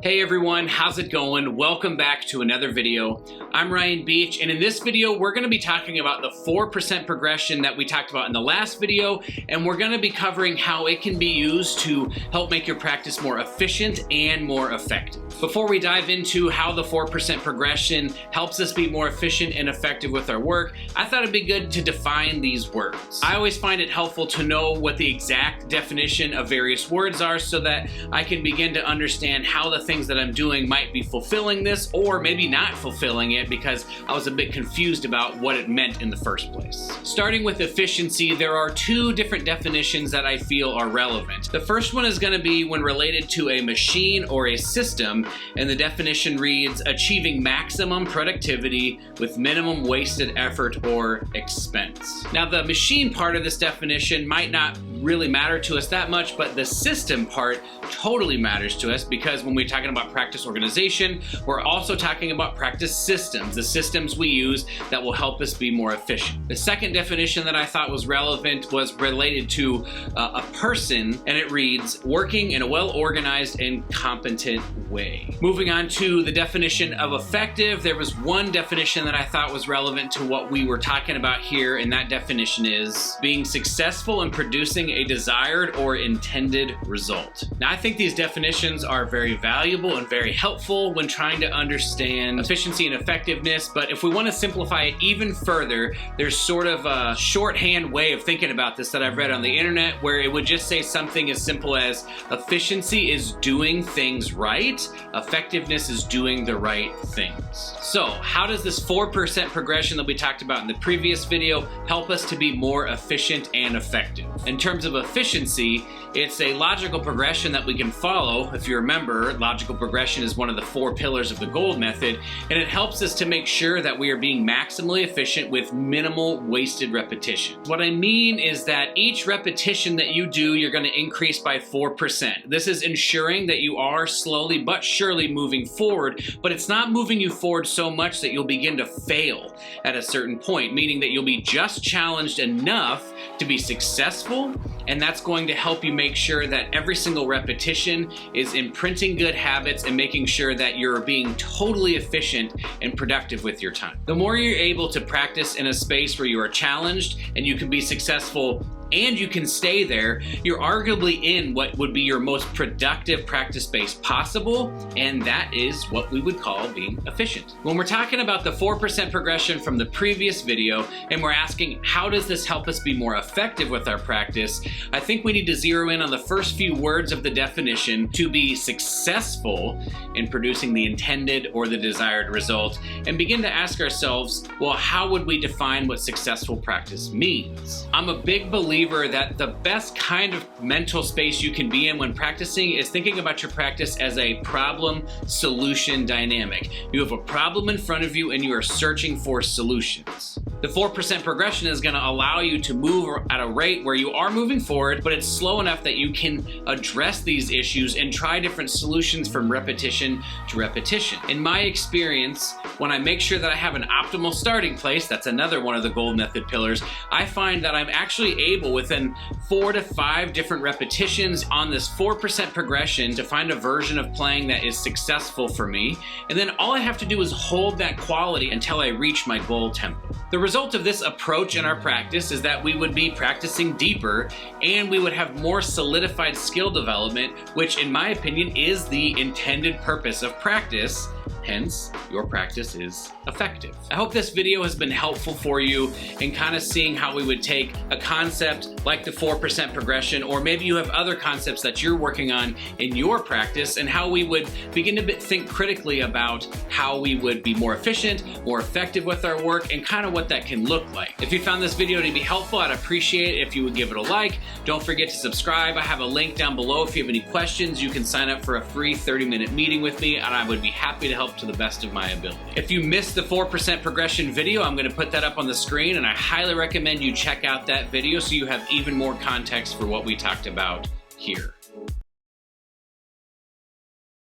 Hey everyone, how's it going? Welcome back to another video. I'm Ryan Beach, and in this video, we're gonna be talking about the 4% progression that we talked about in the last video, and we're gonna be covering how it can be used to help make your practice more efficient and more effective. Before we dive into how the 4% progression helps us be more efficient and effective with our work, I thought it'd be good to define these words. I always find it helpful to know what the exact definition of various words are so that I can begin to understand how the things that I'm doing might be fulfilling this or maybe not fulfilling it because I was a bit confused about what it meant in the first place. Starting with efficiency, there are two different definitions that I feel are relevant. The first one is going to be when related to a machine or a system, and the definition reads, achieving maximum productivity with minimum wasted effort or expense. Now, the machine part of this definition might not really matter to us that much, but the system part totally matters to us because when we're talking about practice organization, we're also talking about practice systems, the systems we use that will help us be more efficient. The second definition that I thought was relevant was related to a person, and it reads, working in a well-organized and competent way. Moving on to the definition of effective, there was one definition that I thought was relevant to what we were talking about here, and that definition is being successful in producing a desired or intended result. Now, I think these definitions are very valuable and very helpful when trying to understand efficiency and effectiveness, but if we want to simplify it even further, there's sort of a shorthand way of thinking about this that I've read on the internet where it would just say something as simple as efficiency is doing things right, effectiveness is doing the right things. So how does this 4% progression that we talked about in the previous video help us to be more efficient and effective? In terms of efficiency, it's a logical progression that we can follow. If you remember, logical progression is one of the 4 pillars of the GOLD method, and it helps us to make sure that we are being maximally efficient with minimal wasted repetition. What I mean is that each repetition that you do, you're going to increase by 4%. This is ensuring that you are slowly but surely moving forward, but it's not moving you forward so much that you'll begin to fail at a certain point, meaning that you'll be just challenged enough to be successful, and that's going to help you make sure that every single repetition is imprinting good habits and making sure that you're being totally efficient and productive with your time. The more you're able to practice in a space where you are challenged and you can be successful and you can stay there, you're arguably in what would be your most productive practice space possible, and that is what we would call being efficient. When we're talking about the 4% progression from the previous video, and we're asking how does this help us be more effective with our practice, I think we need to zero in on the first few words of the definition to be successful in producing the intended or the desired result, and begin to ask ourselves, well, how would we define what successful practice means? I'm a big believer that the best kind of mental space you can be in when practicing is thinking about your practice as a problem-solution dynamic. You have a problem in front of you and you are searching for solutions. The 4% progression is going to allow you to move at a rate where you are moving forward, but it's slow enough that you can address these issues and try different solutions from repetition to repetition. In my experience, when I make sure that I have an optimal starting place, that's another one of the GOLD method pillars, I find that I'm actually able within 4 to 5 different repetitions on this 4% progression to find a version of playing that is successful for me. And then all I have to do is hold that quality until I reach my goal tempo. The result of this approach in our practice is that we would be practicing deeper and we would have more solidified skill development, which in my opinion is the intended purpose of practice. Hence, your practice is effective. I hope this video has been helpful for you in kind of seeing how we would take a concept like the 4% progression, or maybe you have other concepts that you're working on in your practice, and how we would begin to think critically about how we would be more efficient, more effective with our work, and kind of what that can look like. If you found this video to be helpful, I'd appreciate it if you would give it a like. Don't forget to subscribe. I have a link down below. If you have any questions, you can sign up for a free 30-minute meeting with me, and I would be happy to help to the best of my ability. If you missed the 4% progression video, I'm going to put that up on the screen, and I highly recommend you check out that video so you have even more context for what we talked about here.